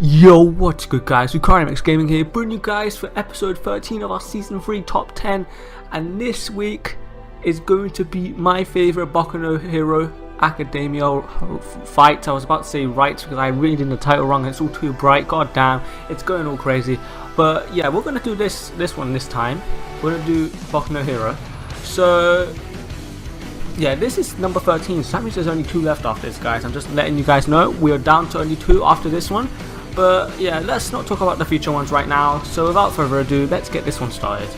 Yo, what's good guys, Max Gaming here, bringing you guys for episode 13 of our season 3 top 10, and this week is going to be my favourite Boku no Hero Academia fight. I was about to say rights because I read in the title wrong, it's all too bright, god damn, it's going all crazy. But yeah, we're going to do this one this time, we're going to do Boku no Hero. So yeah, this is number 13, so that means there's only 2 left after this, guys. I'm just letting you guys know, we are down to only 2 after this one. But yeah, let's not talk about the future ones right now, so without further ado, let's get this one started.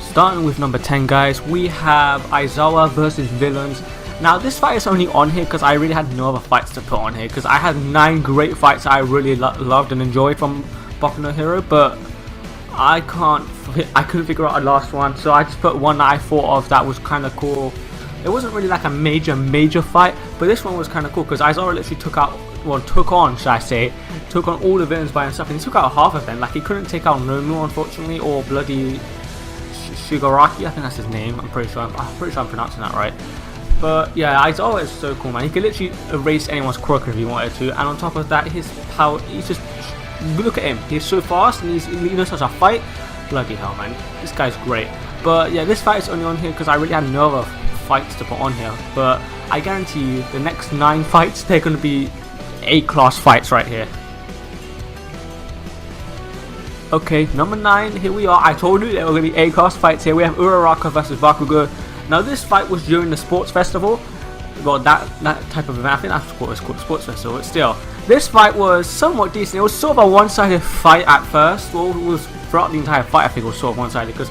Starting with number 10, guys, we have Aizawa versus Villains. Now this fight is only on here because I really had no other fights to put on here, because I had 9 great fights I really loved and enjoyed from Boku no Hero, but I couldn't figure out a last one, so I just put one that I thought of that was kind of cool. It wasn't really like a major fight, but this one was kind of cool because Aizawa literally took on all the villains by himself, and he took out half of them. Like, he couldn't take out Nomu, unfortunately, or bloody Shigaraki, I think that's his name. I'm pretty sure I'm pronouncing that right. But yeah, Aizawa is so cool, man. He could literally erase anyone's quirk if he wanted to, and on top of that, his power, he's just, look at him, he's so fast and he knows how to fight. Bloody hell, man, this guy's great. But yeah, this fight is only on here because I really had no other fights to put on here, but I guarantee you the next 9 fights, they're going to be A-class fights right here. Okay, number 9, here we are. I told you there were going to be A-class fights here. We have Baraka versus Bakugo. Now this fight was during the sports festival, well, that type of event. I think that's what it's called, sports festival, but still, this fight was somewhat decent. It was sort of a one-sided fight at first. Well, it was throughout the entire fight, I think it was sort of one-sided, because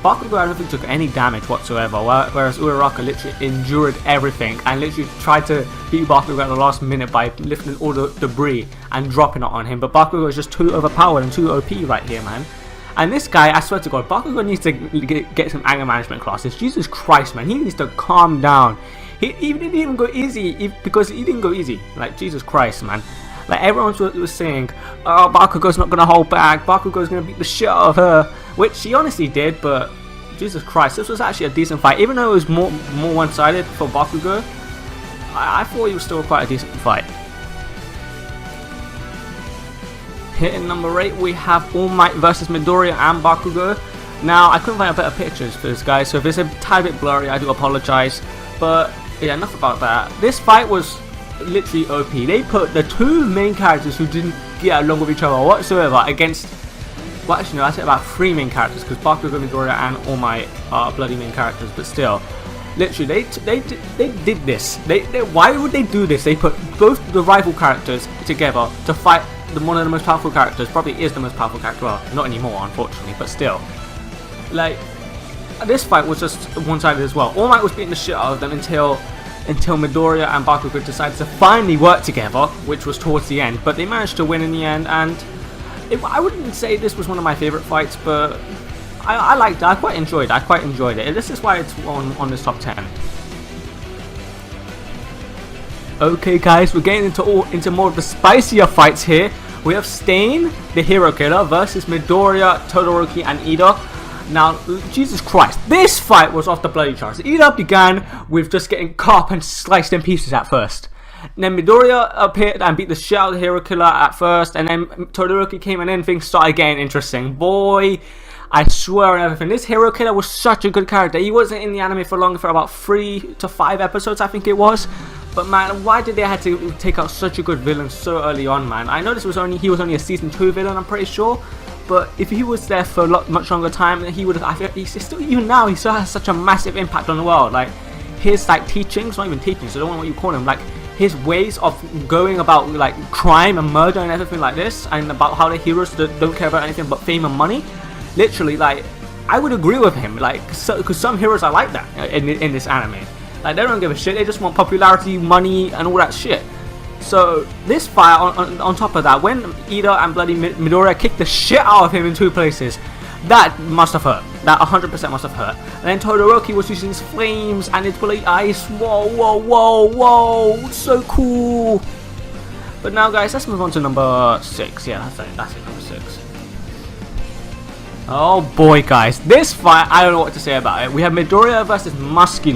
Bakugo, I don't think, took any damage whatsoever, whereas Uraraka literally endured everything and literally tried to beat Bakugo at the last minute by lifting all the debris and dropping it on him. But Bakugo is just too overpowered and too OP right here, man. And this guy, I swear to God, Bakugo needs to get some anger management classes. Jesus Christ, man, he needs to calm down. He didn't even go easy, because he didn't go easy. Like, Jesus Christ, man. Like, everyone was saying, oh, Bakugo's not going to hold back, Bakugo's going to beat the shit out of her, which he honestly did, but Jesus Christ, this was actually a decent fight. Even though it was more one-sided for Bakugo, I thought it was still quite a decent fight. Hitting number 8, we have All Might versus Midoriya and Bakugo. Now, I couldn't find better pictures for this guy, so if it's a tad bit blurry, I do apologize. But yeah, enough about that. This fight was literally OP. They put the 2 main characters who didn't get along with each other whatsoever against, well, actually no, I said about 3 main characters, because Bakugo, Midoriya and All Might are bloody main characters, but still, literally they did this. Why would they do this? They put both the rival characters together to fight one of the most powerful characters. Probably is the most powerful character, well, not anymore unfortunately, but still, like, this fight was just one-sided as well. All Might was beating the shit out of them until Midoriya and Bakugo decided to finally work together, which was towards the end, but they managed to win in the end. And I wouldn't say this was one of my favourite fights, but I liked it. I quite enjoyed it. This is why it's on this top 10. Okay guys, we're getting into more of the spicier fights here. We have Stain, the hero killer, versus Midoriya, Todoroki and Ida. Now, Jesus Christ, this fight was off the bloody charts. Ida began with just getting cut up and sliced in pieces at first. And then Midoriya appeared and beat the shit out of the hero killer at first, and then Todoroki came and then things started getting interesting. Boy, I swear on everything, this hero killer was such a good character. He wasn't in the anime for long, for about 3 to 5 episodes, I think it was. But man, why did they have to take out such a good villain so early on, man? I know he was only a season 2 villain, I'm pretty sure. But if he was there for a much longer time, he would have. I think even now he still has such a massive impact on the world. Like, his teachings, not even teachings, I don't know what you call them. Like, his ways of going about like crime and murder and everything like this, and about how the heroes don't care about anything but fame and money. Literally, like, I would agree with him. Like, because some heroes are like that in this anime. Like, they don't give a shit. They just want popularity, money, and all that shit. So this fight, on top of that, when Ida and bloody Midoriya kicked the shit out of him in 2 places, that must have hurt. That 100% must have hurt. And then Todoroki was using his flames and his bloody ice. Whoa, so cool. But now, guys, let's move on to number 6. Yeah, that's it, number 6. Oh boy, guys, this fight, I don't know what to say about it. We have Midoriya versus Muskie.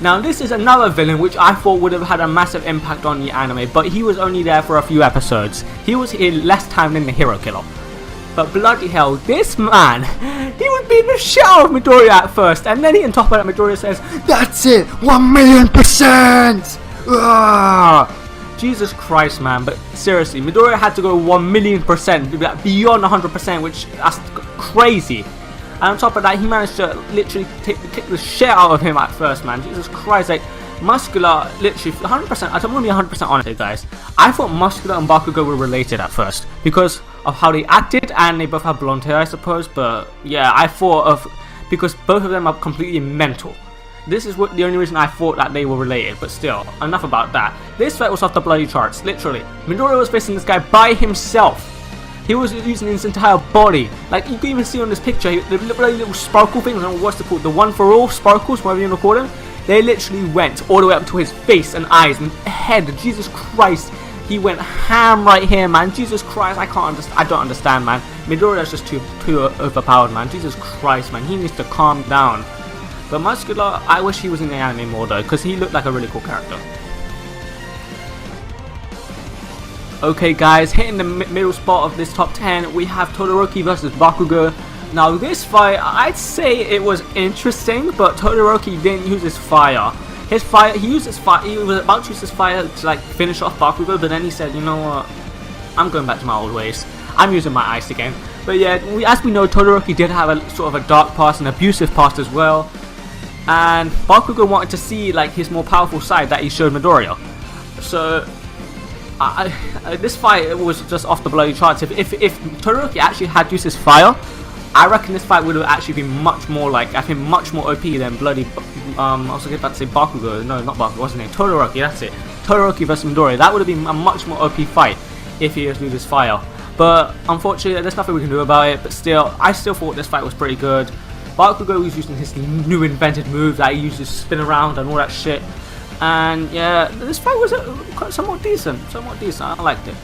Now this is another villain which I thought would have had a massive impact on the anime, but he was only there for a few episodes. He was here less time than the hero killer. But bloody hell, this man, he was beating the shit out of Midoriya at first, and then on top of that, Midoriya says, "That's it, 1,000,000%!" Jesus Christ, man. But seriously, Midoriya had to go 1,000,000%, beyond 100%, which that's crazy. And on top of that, he managed to literally kick the shit out of him at first, man. Jesus Christ, like, Muscular, literally 100%, I'm going to be 100% honest here, guys. I thought Muscular and Bakugo were related at first, because of how they acted, and they both have blonde hair, I suppose. But yeah, I thought of, because both of them are completely mental. This is the only reason I thought that they were related, but still, enough about that. This fight was off the bloody charts, literally. Midoriya was facing this guy by himself. He was using his entire body. Like, you can even see on this picture, the little sparkle things, I don't know what's it called, the one for all sparkles, whatever you want to call them. They literally went all the way up to his face and eyes and head. Jesus Christ, he went ham right here, man. Jesus Christ, I don't understand, man. Midoriya's just too overpowered, man. Jesus Christ, man, he needs to calm down. But Muscular, I wish he was in the anime more though, because he looked like a really cool character. Okay guys, hitting the middle spot of this top 10, we have Todoroki versus Bakugo. Now this fight, I'd say it was interesting, but Todoroki didn't use his fire. He used his fire, he was about to use his fire to like finish off Bakugo, but then he said, you know what, I'm going back to my old ways. I'm using my ice again. But yeah, as we know, Todoroki did have a sort of a dark past, an abusive past as well. And Bakugo wanted to see like his more powerful side that he showed Midoriya. So this fight was just off the bloody charts. If Todoroki actually had used his fire, I reckon this fight would have actually been much more like, I think, much more OP than bloody, I was about to say Bakugo, no, not Bakugo, what's his name, Todoroki, that's it. Todoroki versus Midori, that would have been a much more OP fight if he had used his fire. But unfortunately, there's nothing we can do about it, but still, I still thought this fight was pretty good. Bakugo was using his new invented move that he used to spin around and all that shit. And yeah, this fight was somewhat decent, I liked it.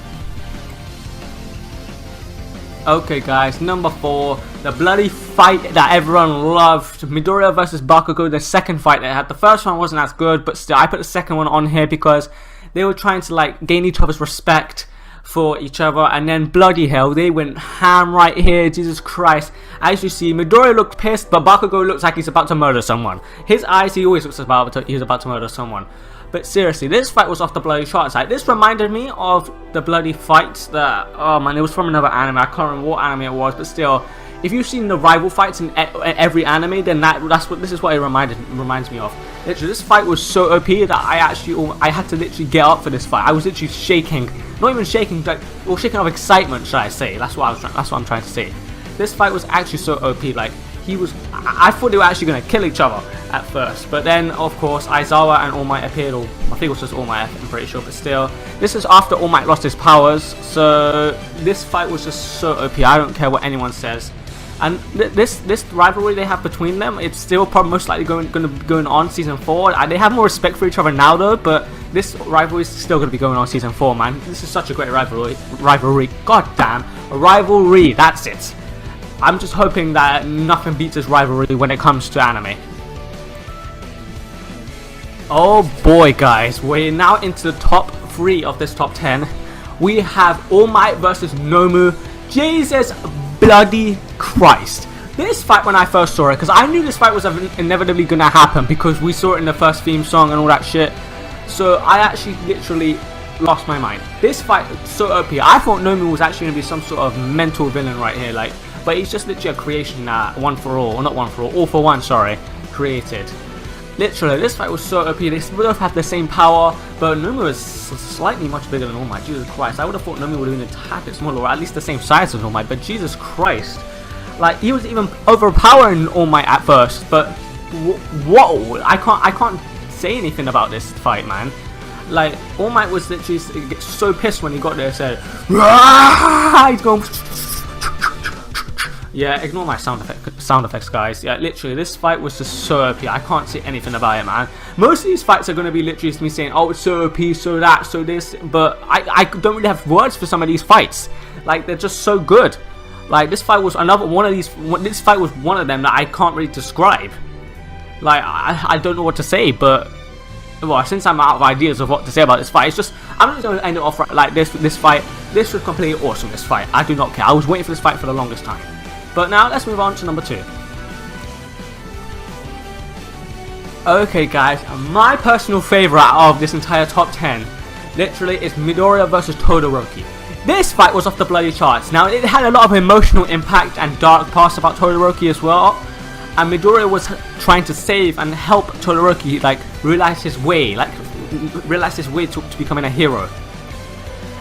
Okay guys, number 4, the bloody fight that everyone loved, Midoriya versus Bakugo, the second fight they had. The first one wasn't as good, but still, I put the second one on here because they were trying to like gain each other's respect for each other, and then bloody hell, they went ham right here. Jesus Christ. As you see, Midoriya looked pissed, but Bakugo looks like he's about to murder someone. His eyes, he always looks like he's about to murder someone. But seriously, this fight was off the bloody charts. Like, this reminded me of the bloody fights that, oh man, it was from another anime. I can't remember what anime it was, but still, if you've seen the rival fights in every anime, then this is what it reminds me of. Literally, this fight was so OP that I had to literally get up for this fight. I was literally shaking, not even shaking, like, or shaking of excitement, should I say? That's what I'm trying to say. This fight was actually so OP. Like, I thought they were actually going to kill each other at first, but then of course Aizawa and All Might appeared, or I think it was just All Might, I'm pretty sure, but still, this is after All Might lost his powers, so this fight was just so OP. I don't care what anyone says. And this rivalry they have between them, it's still probably most likely going on season 4. They have more respect for each other now though, but this rivalry is still going to be going on season 4, man. This is such a great rivalry. God damn, a rivalry, that's it. I'm just hoping that nothing beats this rivalry when it comes to anime. Oh boy guys, we're now into the top 3 of this top 10. We have All Might versus Nomu. Jesus bloody Christ. This fight, when I first saw it, because I knew this fight was inevitably going to happen because we saw it in the first theme song and all that shit. So I actually literally lost my mind. This fight was so OP. I thought Nomu was actually going to be some sort of mental villain right here, like, but he's just literally a creation that All for One, sorry, created. Literally, this fight was so OP. They both have the same power, but Nomu is slightly much bigger than All Might. Jesus Christ, I would have thought Nomu would have been a tad bit smaller, or at least the same size as All Might, but Jesus Christ. Like, he was even overpowering All Might at first, but whoa, I can't say anything about this fight, man. Like, All Might was literally so pissed when he got there, said, Rah! He's going... Yeah, ignore my sound effects, guys. Yeah, literally, this fight was just so OP. I can't say anything about it, man. Most of these fights are going to be literally me saying, oh, it's so OP, so that, so this, but I don't really have words for some of these fights. Like, they're just so good. Like, this fight was another one of these, this fight was one of them that I can't really describe. Like, I don't know what to say, but well, since I'm out of ideas of what to say about this fight, it's just, I'm just going to end it off like this fight. This was completely awesome, this fight. I do not care. I was waiting for this fight for the longest time. But now, let's move on to number 2. Okay, guys, my personal favorite of this entire top 10, literally, is Midoriya versus Todoroki. This fight was off the bloody charts. Now, it had a lot of emotional impact and dark parts about Todoroki as well. And Midoriya was trying to save and help Todoroki, like, realize his way to becoming a hero.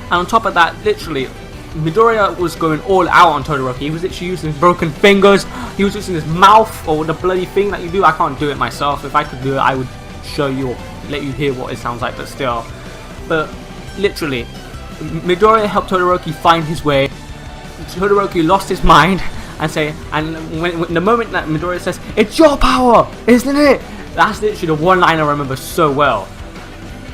And on top of that, literally, Midoriya was going all out on Todoroki. He was literally using his broken fingers. He was using his mouth, or the bloody thing that you do. I can't do it myself. If I could do it, I would show you or let you hear what it sounds like, but still. But literally, Midoriya helped Todoroki find his way. Todoroki lost his mind and when the moment that Midoriya says, "It's your power, isn't it?" That's literally the one line I remember so well.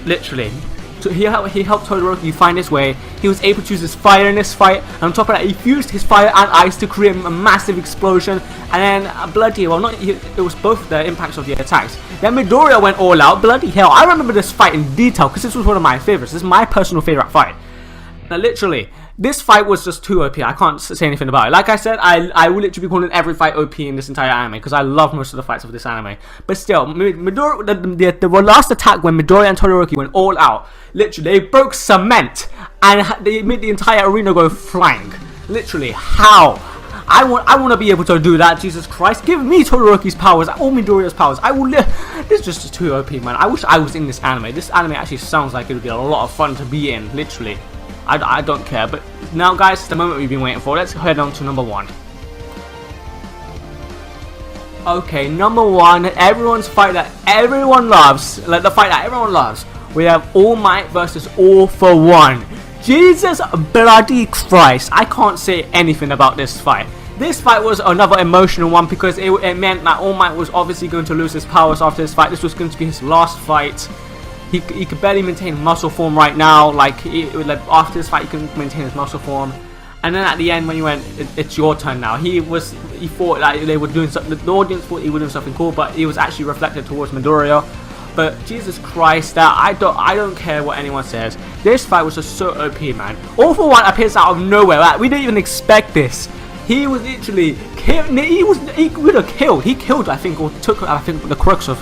Literally. So he helped Todoroki find his way. He was able to use his fire in this fight, and on top of that, he fused his fire and ice to create a massive explosion. And then it was both the impacts of the attacks. Then Midoriya went all out. Bloody hell! I remember this fight in detail because this was one of my favorites. This is my personal favorite fight. Now, literally, this fight was just too OP. I can't say anything about it. Like I said, I will literally be calling every fight OP in this entire anime because I love most of the fights of this anime. But still, the last attack when Midoriya and Todoroki went all out, literally, they broke cement and they made the entire arena go flying. Literally, how? I want to be able to do that. Jesus Christ, give me Todoroki's powers, all Midoriya's powers. This is just too OP, man. I wish I was in this anime. This anime actually sounds like it would be a lot of fun to be in. Literally. I don't care, but now, guys, it's the moment we've been waiting for. Let's head on to number 1. Okay, number 1, everyone's fight that everyone loves, like the fight that everyone loves. We have All Might versus All for One. Jesus bloody Christ, I can't say anything about this fight. This fight was another emotional one because it meant that All Might was obviously going to lose his powers after this fight. This was going to be his last fight. He could barely maintain muscle form right now. Like after this fight, he couldn't maintain his muscle form. And then at the end, when he went, it's your turn now. He thought that they were doing something. The audience thought he was doing something cool, but he was actually reflected towards Midoriya. But Jesus Christ, I don't care what anyone says. This fight was just so OP, man. All for One appears out of nowhere. Like, we didn't even expect this. He was literally he would have killed. He killed, I think, or took, I think, the crux of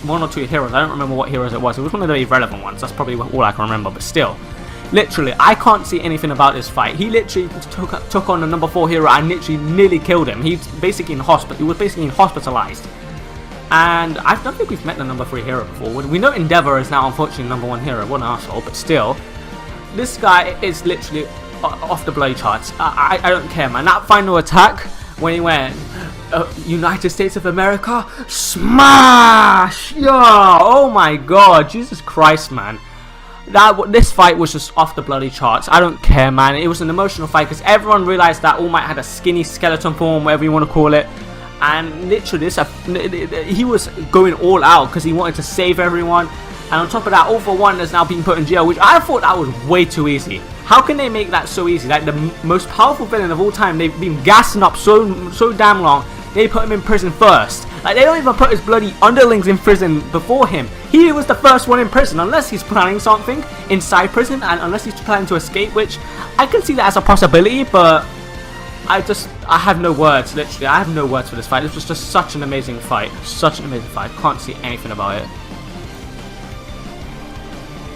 1 or 2 heroes. I don't remember what heroes it was. It was one of the irrelevant ones. That's probably all I can remember. But still, literally, I can't see anything about this fight. He literally took on the number 4 hero and literally nearly killed him. He's basically in hospital. He was basically hospitalized. And I don't think we've met the number 3 hero before. We know Endeavor is now unfortunately number 1 hero. What an asshole. But still, this guy is literally off the bloody charts. I don't care, man. That final attack when he went United States of America, smash! Yeah! Oh my god, Jesus Christ, man. This fight was just off the bloody charts. I don't care, man. It was an emotional fight because everyone realized that All Might had a skinny skeleton form, whatever you want to call it. And literally, he was going all out because he wanted to save everyone. And on top of that, All for One is now being put in jail, which I thought that was way too easy. How can they make that so easy? Like, the most powerful villain of all time, they've been gassing up so damn long, they put him in prison first. Like, they don't even put his bloody underlings in prison before him. He was the first one in prison, unless he's planning something inside prison, and unless he's planning to escape, which I can see that as a possibility, but I have no words, literally. I have no words for this fight. This was just such an amazing fight. Such an amazing fight. Can't see anything about it.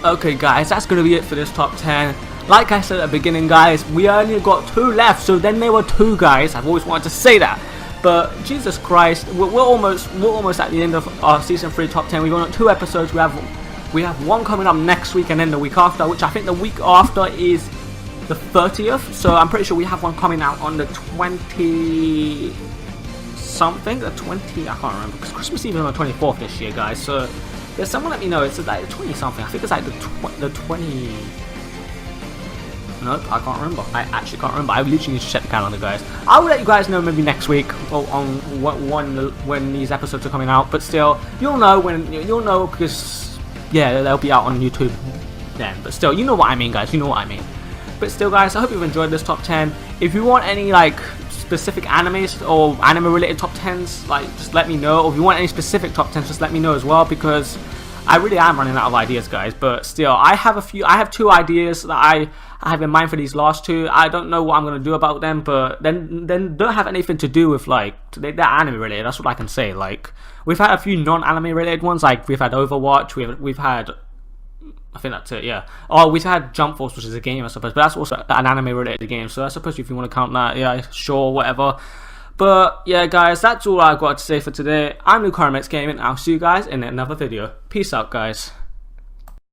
Okay, guys, that's going to be it for this top 10. Like I said at the beginning, guys, we only got 2 left, so then there were 2 guys. I've always wanted to say that. But Jesus Christ, we're almost at the end of our season 3 top 10. We've got 2 episodes. We have one coming up next week and then the week after, which I think the week after is the 30th. So I'm pretty sure we have one coming out on the 20 something, the 20, I can't remember, because Christmas Eve is on the 24th this year, guys. So there's someone let me know. It's like 20 something. I think it's like the 20. Nope, I can't remember. I actually can't remember. I literally need to check the calendar, guys. I will let you guys know maybe next week or on when these episodes are coming out. But still, you'll know because yeah, they'll be out on YouTube then. But still, you know what I mean, guys. You know what I mean. But still, guys, I hope you've enjoyed this top 10. If you want any like specific animes or anime related top 10s, like just let me know. Or if you want any specific top 10s, just let me know as well, because I really am running out of ideas, guys. But still, I have 2 ideas that I have in mind for these last 2. I don't know what I'm gonna do about them, but then don't have anything to do with like they're anime related. That's what I can say. Like we've had a few non-anime related ones, like we've had Overwatch, we've had, I think that's it, yeah. Oh, we've had Jump Force, which is a game, I suppose, but that's also an anime-related game, so I suppose if you want to count that, yeah, sure, whatever. But, yeah, guys, that's all I've got to say for today. I'm Luke Gaming, and I'll see you guys in another video. Peace out, guys.